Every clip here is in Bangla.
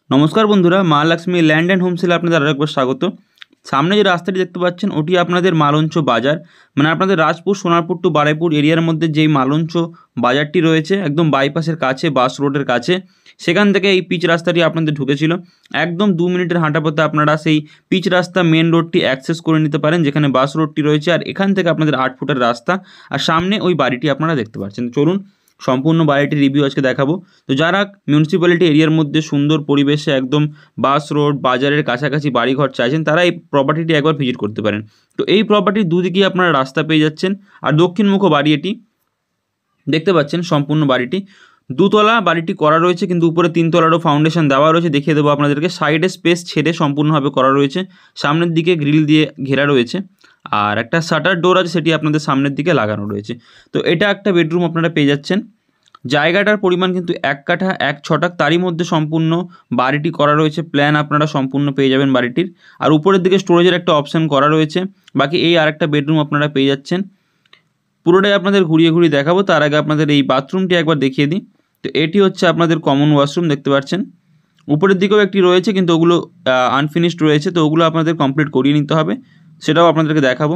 নমস্কার বন্ধুরা, মা লক্ষ্মী ল্যান্ড অ্যান্ড হোমসেলে আপনাদের আরেকবার স্বাগত। সামনে যে রাস্তাটি দেখতে পাচ্ছেন ওটি আপনাদের মালঞ্চ বাজার, মানে আপনাদের রাজপুর সোনারপুর টু বারুইপুর এরিয়ার মধ্যে যেই মালঞ্চ বাজারটি রয়েছে একদম বাইপাসের কাছে, বাস রোডের কাছে, সেখান থেকে এই পিচ রাস্তাটি আপনাদের ঢুকেছিল। একদম 2 মিনিটের হাঁটা পথে আপনারা সেই পিচ রাস্তা মেন রোডটি অ্যাক্সেস করে নিতে পারেন, যেখানে বাস রোডটি রয়েছে। আর এখান থেকে আপনাদের 8 ফুটের রাস্তা, আর সামনে ওই বাড়িটি আপনারা দেখতে পাচ্ছেন। চলুন সম্পূর্ণ বাড়িটির রিভিউ আজকে দেখাবো। তো যারা মিউনিসিপ্যালিটি এরিয়ার মধ্যে সুন্দর পরিবেশে একদম বাস রোড বাজারের কাছাকাছি বাড়িঘর চাইছেন, তারা এই প্রপার্টিটি একবার ভিজিট করতে পারেন। তো এই প্রপার্টির দুদিকেই আপনারা রাস্তা পেয়ে যাচ্ছেন, আর দক্ষিণমুখ বাড়ি এটি দেখতে পাচ্ছেন। সম্পূর্ণ বাড়িটি দুতলা বাড়িটি করা রয়েছে, কিন্তু উপরে 3 তলারও ফাউন্ডেশন দেওয়া রয়েছে। দেখিয়ে দেবো আপনাদেরকে। সাইডে স্পেস ছেড়ে সম্পূর্ণভাবে করা রয়েছে, সামনের দিকে গ্রিল দিয়ে ঘেরা রয়েছে, আর একটা শাটার ডোর আছে, সেটি আপনাদের সামনের দিকে লাগানো রয়েছে। তো এটা একটা বেডরুম আপনারা পেয়ে যাচ্ছেন। জায়গাটার পরিমাণ কিন্তু 1 কাঠা 1 ছটাক, তারই মধ্যে সম্পূর্ণ বাড়িটি করা রয়েছে। প্ল্যান আপনারা সম্পূর্ণ পেয়ে যাবেন বাড়িটির। আর উপরের দিকে স্টোরেজের একটা অপশান করা রয়েছে। বাকি এই আরেকটা বেডরুম আপনারা পেয়ে যাচ্ছেন। পুরোটাই আপনাদের ঘুরিয়ে ঘুরিয়ে দেখাবো, তার আগে আপনাদের এই বাথরুমটি একবার দেখিয়ে দিই। তো এটি হচ্ছে আপনাদের কমন ওয়াশরুম, দেখতে পাচ্ছেন। উপরের দিকেও একটি রয়েছে, কিন্তু ওগুলো আনফিনিশড রয়েছে, তো ওগুলো আপনাদের কমপ্লিট করিয়ে নিতে হবে, সেটাও আপনাদেরকে দেখাবো।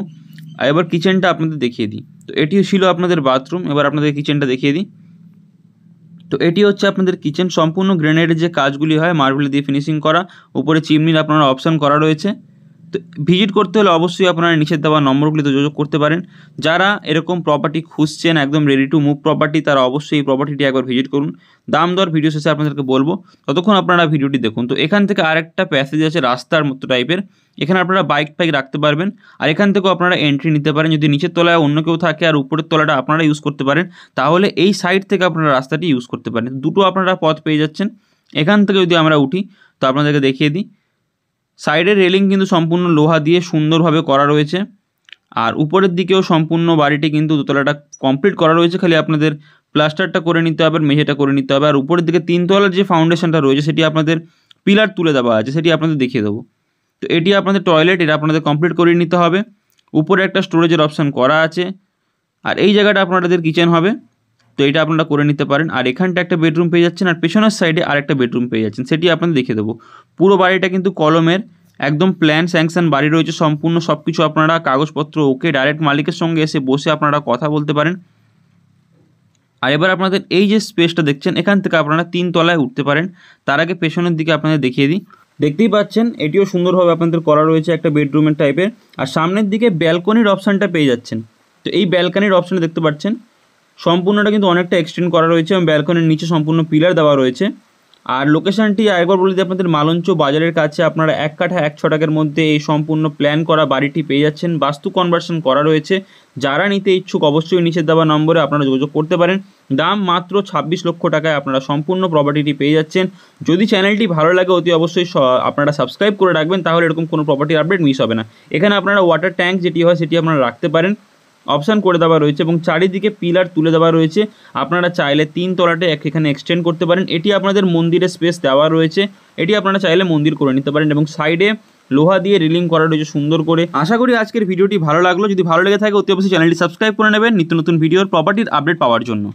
আর এবার কিচেনটা আপনাদের দেখিয়ে দিই। তো এটি ছিল আপনাদের বাথরুম, এবার আপনাদের কিচেনটা দেখিয়ে দিই। তো এটি হচ্ছে আপনাদের কিচেন। সম্পূর্ণ গ্রেনাইটের যে কাজগুলি হয় মার্বেল দিয়ে ফিনিশিং করা, উপরে চিমনির আপনারা অপশান করা রয়েছে। তো ভিজিট করতে হলে অবশ্যই আপনারা নিচের দেওয়া নম্বরগুলিতে যোগাযোগ করতে পারেন। যারা এরকম প্রপার্টি খুঁজছেন, একদম রেডি টু মুভ প্রপার্টি, তারা অবশ্যই এই প্রপার্টিটি একবার ভিজিট করুন। দাম দর ভিডিও শেষে আপনাদেরকে বলবো, ততক্ষণ আপনারা ভিডিওটি দেখুন। তো এখান থেকে আরেকটা প্যাসেজ আছে রাস্তার মতো টাইপের, এখানে আপনারা বাইক রাখতে পারবেন, আর এখান থেকেও আপনারা এন্ট্রি নিতে পারেন। যদি নিচের তলায় অন্য কেউ থাকে আর উপরের তলাটা আপনারা ইউজ করতে পারেন, তাহলে এই সাইড থেকে আপনারা রাস্তাটি ইউজ করতে পারেন। দুটো আপনারা পথ পেয়ে যাচ্ছেন। এখান থেকে যদি আমরা উঠি, তো আপনাদেরকে দেখিয়ে দিই। সাইডের রেলিং কিন্তু সম্পূর্ণ লোহা দিয়ে সুন্দরভাবে করা রয়েছে, আর উপরের দিকেও সম্পূর্ণ বাড়িটি কিন্তু দোতলাটা কমপ্লিট করা রয়েছে। খালি আপনাদের প্লাস্টারটা করে নিতে হবে, আর মেঝেটা করে নিতে হবে। আর উপরের দিকে 3 তলার যে ফাউন্ডেশনটা রয়েছে, সেটি আপনাদের পিলার তুলে দেওয়া আছে, সেটি আপনাদের দেখিয়ে দেবো। তো এটি আপনাদের টয়লেট, এটা আপনাদের কমপ্লিট করে নিতে হবে। উপরে একটা স্টোরেজের অপশান করা আছে, আর এই জায়গাটা আপনাদের কিচেন হবে, তো এটা আপনারা করে নিতে পারেন। আর এখানটা একটা বেডরুম পেয়ে যাচ্ছেন, আর পেছনের সাইডে আরেকটা বেডরুম পেয়ে যাচ্ছেন, সেটি আপনাদের দেখিয়ে দেবো। পুরো বাড়িটা কিন্তু কলমের, একদম প্ল্যান স্যাংশন বাড়ি রয়েছে সম্পূর্ণ। সব কিছু আপনারা কাগজপত্র ওকে, ডাইরেক্ট মালিকের সঙ্গে এসে বসে আপনারা কথা বলতে পারেন। আর এবার আপনাদের এই যে স্পেসটা দেখছেন, এখান থেকে আপনারা 3 তলায় উঠতে পারেন। তার আগে পেছনের দিকে আপনাদের দেখিয়ে দিই। দেখতেই পাচ্ছেন এটিও সুন্দরভাবে আপনাদের করা রয়েছে, একটা বেডরুমের টাইপের। আর সামনের দিকে ব্যালকনির অপশানটা পেয়ে যাচ্ছেন। তো এই ব্যালকনির অপশানে দেখতে পাচ্ছেন সম্পূর্ণটা কিন্তু অনেকটা এক্সটেন্ড করা রয়েছে, এবং ব্যালকনির নিচে সম্পূর্ণ পিলার দেওয়া রয়েছে। আর লোকেশনটি আরেকবার বলে দিই, আপনাদের মালঞ্চ বাজারের কাছে আপনারা 1 কাঠা 1 ছটাকের মধ্যে এই সম্পূর্ণ প্ল্যান করা বাড়িটি পেয়ে যাচ্ছেন। বাস্তু কনভার্সন করা রয়েছে। যারা নিতে ইচ্ছুক অবশ্যই নিচে দেওয়া নম্বরে আপনারা যোগাযোগ করতে পারেন। দাম মাত্র 26 লক্ষ টাকায় আপনারা সম্পূর্ণ প্রপার্টিটি পেয়ে যাচ্ছেন। যদি চ্যানেলটি ভালো লাগে অতি অবশ্যই আপনারা সাবস্ক্রাইব করে রাখবেন, তাহলে এরকম কোনো প্রপার্টির আপডেট মিস হবে না। এখানে আপনারা ওয়াটার ট্যাঙ্ক যেটি হয় সেটি আপনারা রাখতে পারেন, অপশান করে দেওয়া রয়েছে, এবং চারিদিকে পিলার তুলে দেওয়া রয়েছে। আপনারা চাইলে 3 তলাতে এখানে এক্সটেন্ড করতে পারেন। এটি আপনাদের মন্দিরের স্পেস দেওয়া রয়েছে, এটি আপনারা চাইলে মন্দির করে নিতে পারেন, এবং সাইডে লোহা দিয়ে রিলিং করা রয়েছে সুন্দর করে। আশা করি আজকের ভিডিওটি ভালো লাগলো। যদি ভালো লেগে থাকে অতি অবশ্যই চ্যানেলটি সাবস্ক্রাইব করে নেবেন নিত্য নতুন ভিডিওর প্রপার্টির আপডেট পাওয়ার জন্য।